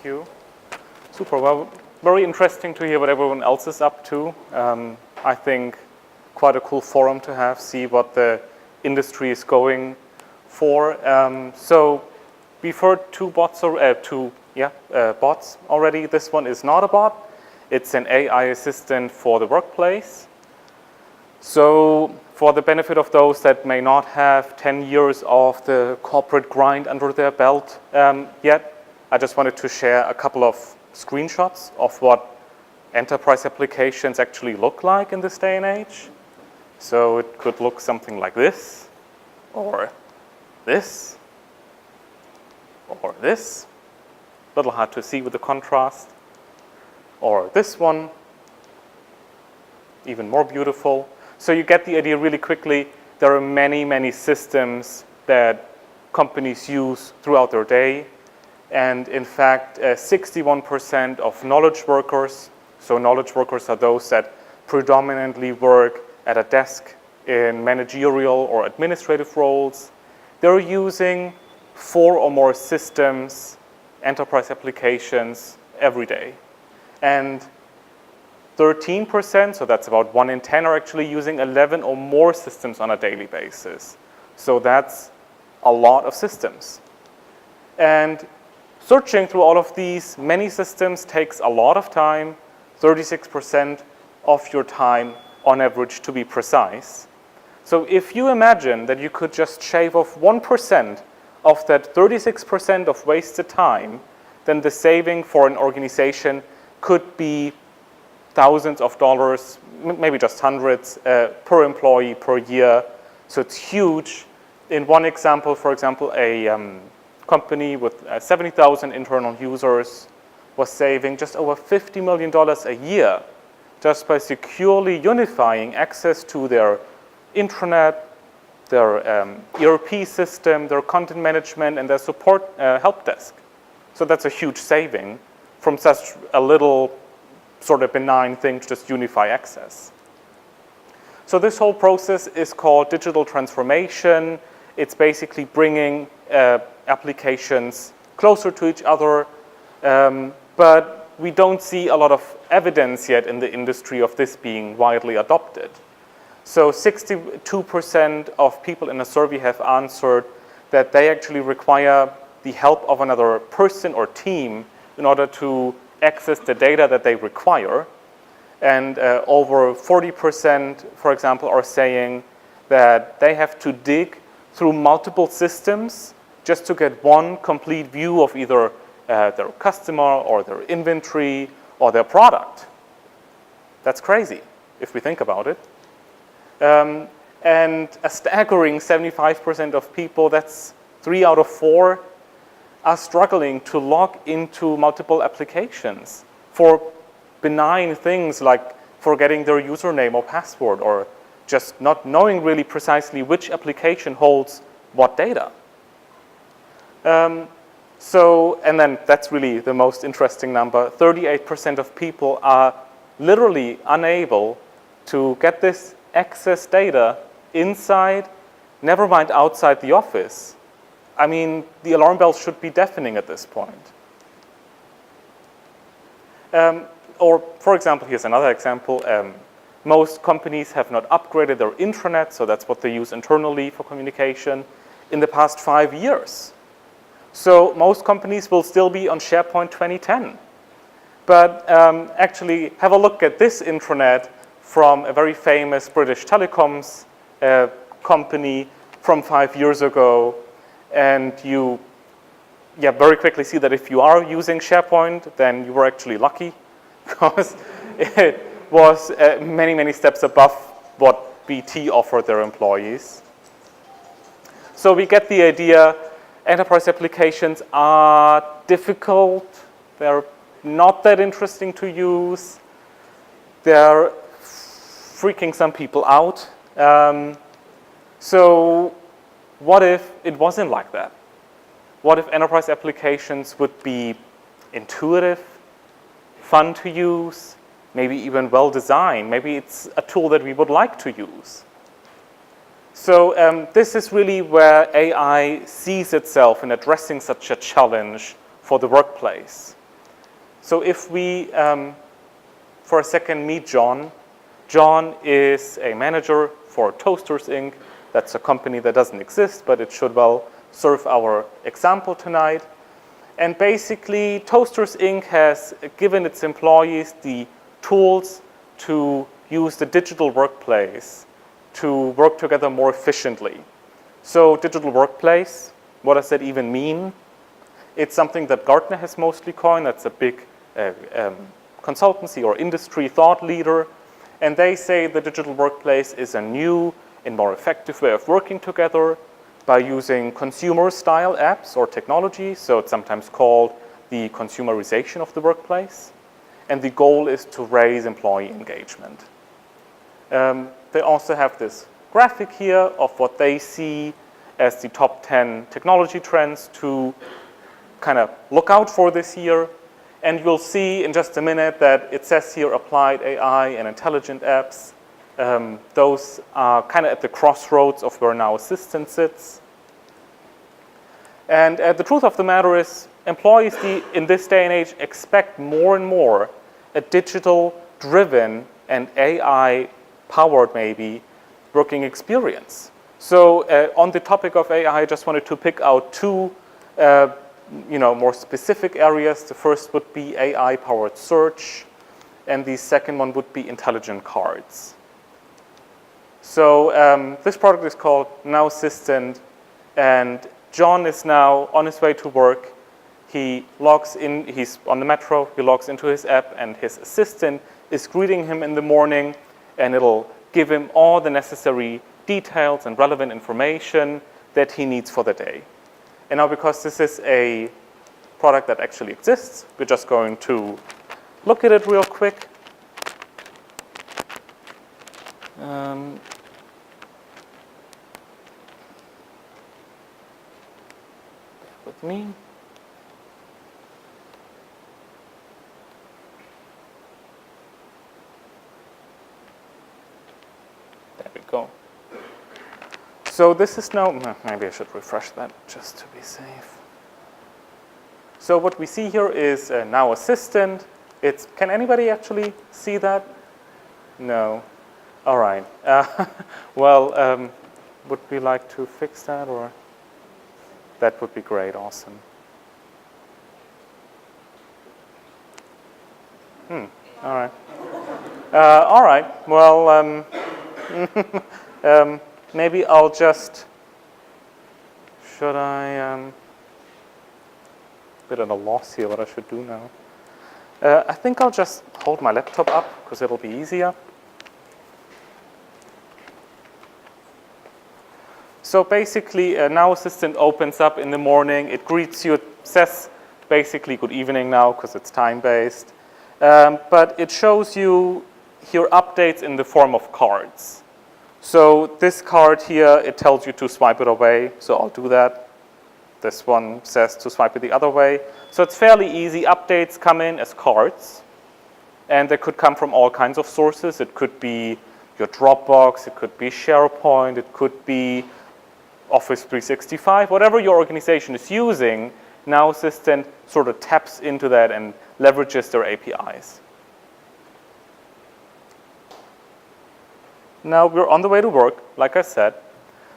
Thank you. Super. Well, very interesting to hear what everyone else is up to. I think quite a cool forum to have, see what the industry is going for. So we've heard two bots already. This one is not a bot. It's an AI assistant for the workplace. So for the benefit of those that may not have 10 years of the corporate grind under their belt yet, I just wanted to share a couple of screenshots of what enterprise applications actually look like in this day and age. So it could look something like this, or this, or this. A little hard to see with the contrast. Or this one, even more beautiful. So you get the idea really quickly. There are many, many systems that companies use throughout their day. And in fact, 61% of knowledge workers, so knowledge workers are those that predominantly work at a desk in managerial or administrative roles, they're using 4 or more systems, enterprise applications, every day. And 13%, so that's about 1 in 10, are actually using 11 or more systems on a daily basis. So that's a lot of systems. And searching through all of these many systems takes a lot of time, 36% of your time on average, to be precise. So if you imagine that you could just shave off 1% of that 36% of wasted time, then the saving for an organization could be thousands of dollars, maybe just hundreds per employee per year. So it's huge. In one example, for example, a company with 70,000 internal users was saving just over $50 million a year just by securely unifying access to their intranet, their ERP system, their content management, and their support help desk. So that's a huge saving from such a little sort of benign thing to just unify access. So this whole process is called digital transformation. It's basically bringing applications closer to each other, but we don't see a lot of evidence yet in the industry of this being widely adopted. So 62% of people in a survey have answered that they actually require the help of another person or team in order to access the data that they require. And over 40%, for example, are saying that they have to dig through multiple systems just to get one complete view of either their customer or their inventory or their product. That's crazy if we think about it. And a staggering 75% of people, that's 3 out of 4, are struggling to log into multiple applications for benign things like forgetting their username or password, or just not knowing really precisely which application holds what data. And then that's really the most interesting number. 38% of people are literally unable to get this access data inside, never mind outside the office. I mean, the alarm bells should be deafening at this point. Or, for example, here's another example. Most companies have not upgraded their intranet, so that's what they use internally for communication, in the past 5 years. So most companies will still be on SharePoint 2010. But actually, have a look at this intranet from a very famous British telecoms company from 5 years ago. And you very quickly see that if you are using SharePoint, then you were actually lucky, because it was many, many steps above what BT offered their employees. So we get the idea. Enterprise applications are difficult. They're not that interesting to use. They're freaking some people out. So what if it wasn't like that? What if enterprise applications would be intuitive, fun to use, maybe even well-designed? Maybe it's a tool that we would like to use. So this is really where AI sees itself in addressing such a challenge for the workplace. So if we, for a second, meet John. John is a manager for Toasters Inc. That's a company that doesn't exist, but it should well serve our example tonight. And basically, Toasters Inc. has given its employees the tools to use the digital workplace to work together more efficiently. So digital workplace, what does that even mean? It's something that Gartner has mostly coined. That's a big consultancy or industry thought leader. And they say the digital workplace is a new and more effective way of working together by using consumer-style apps or technology. So it's sometimes called the consumerization of the workplace. And the goal is to raise employee engagement. They also have this graphic here of what they see as the top 10 technology trends to kind of look out for this year. And you'll see in just a minute that it says here applied AI and intelligent apps. Those are kind of at the crossroads of where Now Assistant sits. And the truth of the matter is, employees in this day and age expect more and more a digital-driven and AI-powered, maybe, working experience. So on the topic of AI, I just wanted to pick out two more specific areas. The first would be AI-powered search, and the second one would be intelligent cards. So this product is called Now Assistant, and John is now on his way to work. He logs in, he's on the metro, he logs into his app, and his assistant is greeting him in the morning, and it'll give him all the necessary details and relevant information that he needs for the day. And now, because this is a product that actually exists, we're just going to look at it real quick. Bear with me. There we go. So this is now, maybe I should refresh that just to be safe. So what we see here is Now Assistant. Can anybody actually see that? No. All right. Would we like to fix that, or? That would be great, awesome. All right. All right, well, maybe I'll just, should I, bit at a loss here what I should do now. I think I'll just hold my laptop up because it'll be easier. So basically, Now Assistant opens up in the morning. It greets you. It says basically good evening now because it's time-based. But it shows you here updates in the form of cards. So this card here, it tells you to swipe it away. So I'll do that. This one says to swipe it the other way. So it's fairly easy. Updates come in as cards. And they could come from all kinds of sources. It could be your Dropbox. It could be SharePoint. It could be Office 365, whatever your organization is using, Now Assistant sort of taps into that and leverages their APIs. Now we're on the way to work, like I said.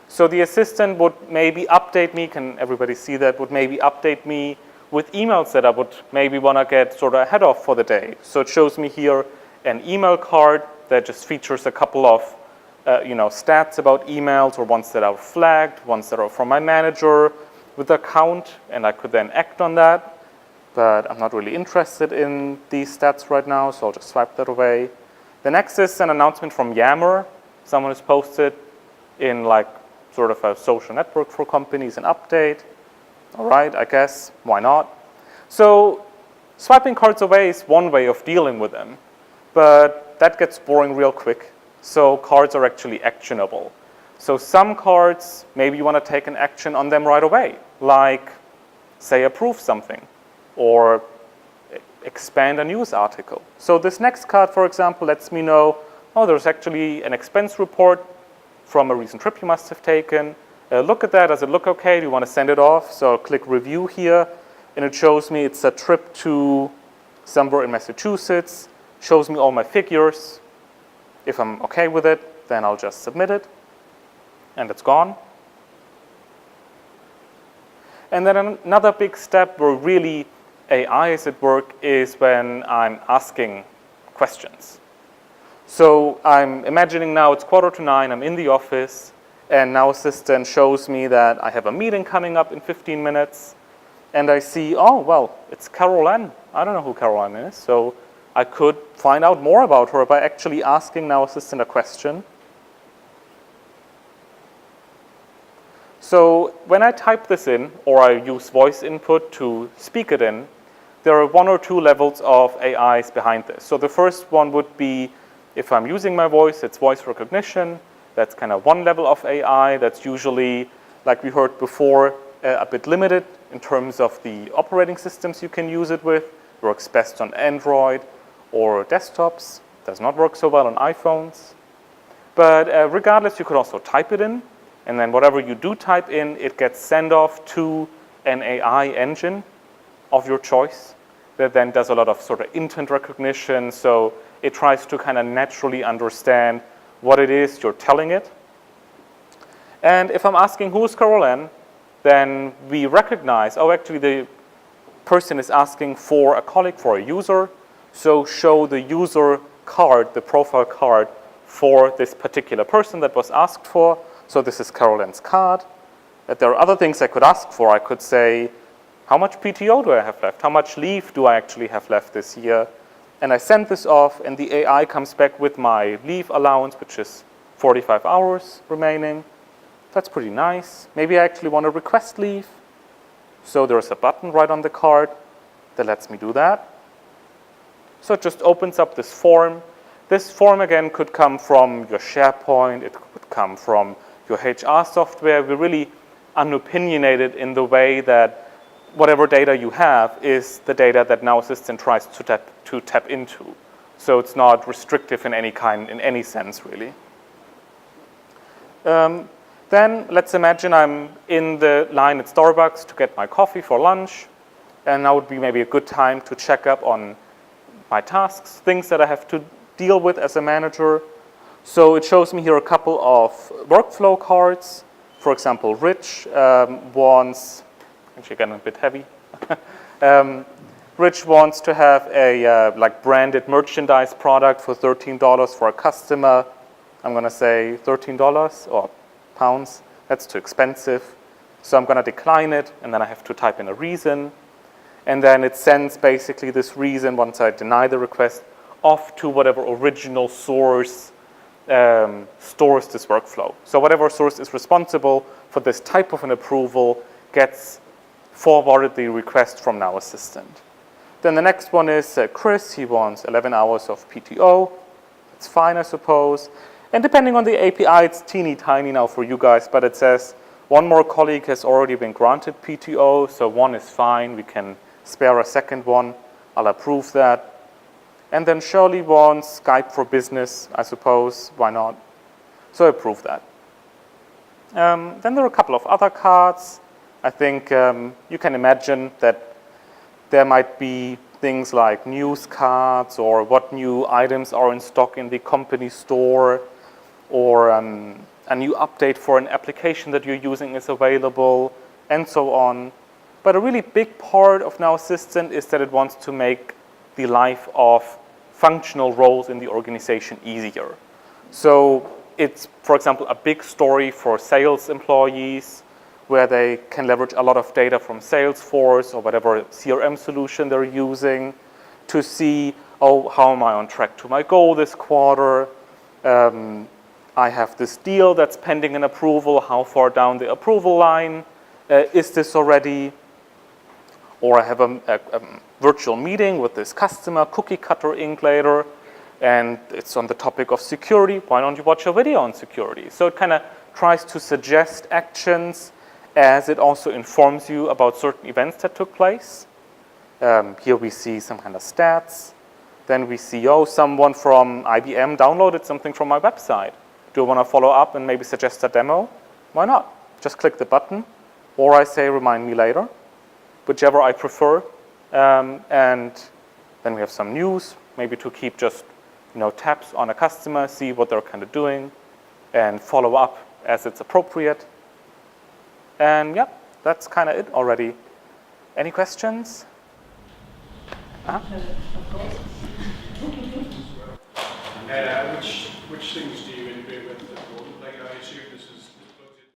So the assistant would maybe update me, can everybody see that, would maybe update me with emails that I would maybe want to get sort of ahead of for the day. So it shows me here an email card that just features a couple of stats about emails, or ones that are flagged, ones that are from my manager with the account, and I could then act on that. But I'm not really interested in these stats right now, so I'll just swipe that away. The next is an announcement from Yammer. Someone has posted in like sort of a social network for companies an update. All right, I guess, why not? So swiping cards away is one way of dealing with them, but that gets boring real quick. So cards are actually actionable. So some cards, maybe you want to take an action on them right away, like say approve something or expand a news article. So this next card, for example, lets me know, oh, there's actually an expense report from a recent trip you must have taken. Look at that. Does it look okay? Do you want to send it off? So I'll click review here, and it shows me it's a trip to somewhere in Massachusetts, shows me all my figures. If I'm okay with it, then I'll just submit it, and it's gone. And then another big step where really AI is at work is when I'm asking questions. So I'm imagining now it's 8:45, I'm in the office, and Now Assistant shows me that I have a meeting coming up in 15 minutes, and I see, oh, well, it's Carol Ann. I don't know who Carol Ann is, so I could find out more about her by actually asking Now Assistant a question. So when I type this in, or I use voice input to speak it in, there are 1 or 2 levels of AIs behind this. So the first one would be, if I'm using my voice, it's voice recognition. That's kind of one level of AI. That's usually, like we heard before, a bit limited in terms of the operating systems you can use it with. It works best on Android or desktops. Does not work so well on iPhones. But regardless, you could also type it in. And then whatever you do type in, it gets sent off to an AI engine of your choice that then does a lot of sort of intent recognition. So it tries to kind of naturally understand what it is you're telling it. And if I'm asking who's Carol Ann, then we recognize, oh, actually the person is asking for a colleague, for a user. So show the user card, the profile card for this particular person that was asked for. So this is Carol Ann's card. There are other things I could ask for. I could say, how much PTO do I have left? How much leave do I actually have left this year? And I send this off, and the AI comes back with my leave allowance, which is 45 hours remaining. That's pretty nice. Maybe I actually want to request leave. So there's a button right on the card that lets me do that. So it just opens up this form. This form, again, could come from your SharePoint. It could come from your HR software. We're really unopinionated in the way that whatever data you have is the data that Now Assistant tries to tap into. So it's not restrictive in any kind, in any sense, really. Then let's imagine I'm in the line at Starbucks to get my coffee for lunch. And now would be maybe a good time to check up on my tasks, things that I have to deal with as a manager. So it shows me here a couple of workflow cards. For example, Rich wants, actually getting a bit heavy. Rich wants to have a like branded merchandise product for $13 for a customer. I'm going to say $13 or pounds. That's too expensive. So I'm going to decline it, and then I have to type in a reason. And then it sends basically this reason, once I deny the request, off to whatever original source stores this workflow. So whatever source is responsible for this type of an approval gets forwarded the request from Now Assistant. Then the next one is Chris. He wants 11 hours of PTO. That's fine, I suppose. And depending on the API, it's teeny tiny now for you guys, but it says one more colleague has already been granted PTO, so one is fine. We can spare a second one. I'll approve that. And then Shirley wants Skype for business, I suppose. Why not? So I approve that. Then there are a couple of other cards. I think you can imagine that there might be things like news cards or what new items are in stock in the company store, or a new update for an application that you're using is available, and so on. But a really big part of Now Assistant is that it wants to make the life of functional roles in the organization easier. So it's, for example, a big story for sales employees where they can leverage a lot of data from Salesforce or whatever CRM solution they're using to see, oh, how am I on track to my goal this quarter? I have this deal that's pending an approval. How far down the approval line is this already? Or I have a virtual meeting with this customer, Cookie Cutter Inc. later, and it's on the topic of security. Why don't you watch a video on security? So it kind of tries to suggest actions as it also informs you about certain events that took place. Here we see some kind of stats. Then we see, oh, someone from IBM downloaded something from my website. Do I want to follow up and maybe suggest a demo? Why not? Just click the button, or I say remind me later, whichever I prefer. And Then we have some news, maybe to keep just tabs on a customer, see what they're kind of doing, and follow up as it's appropriate. And yeah, that's kind of it already. Any questions? Of course. Which things do you integrate with at the moment? Like, I assume this is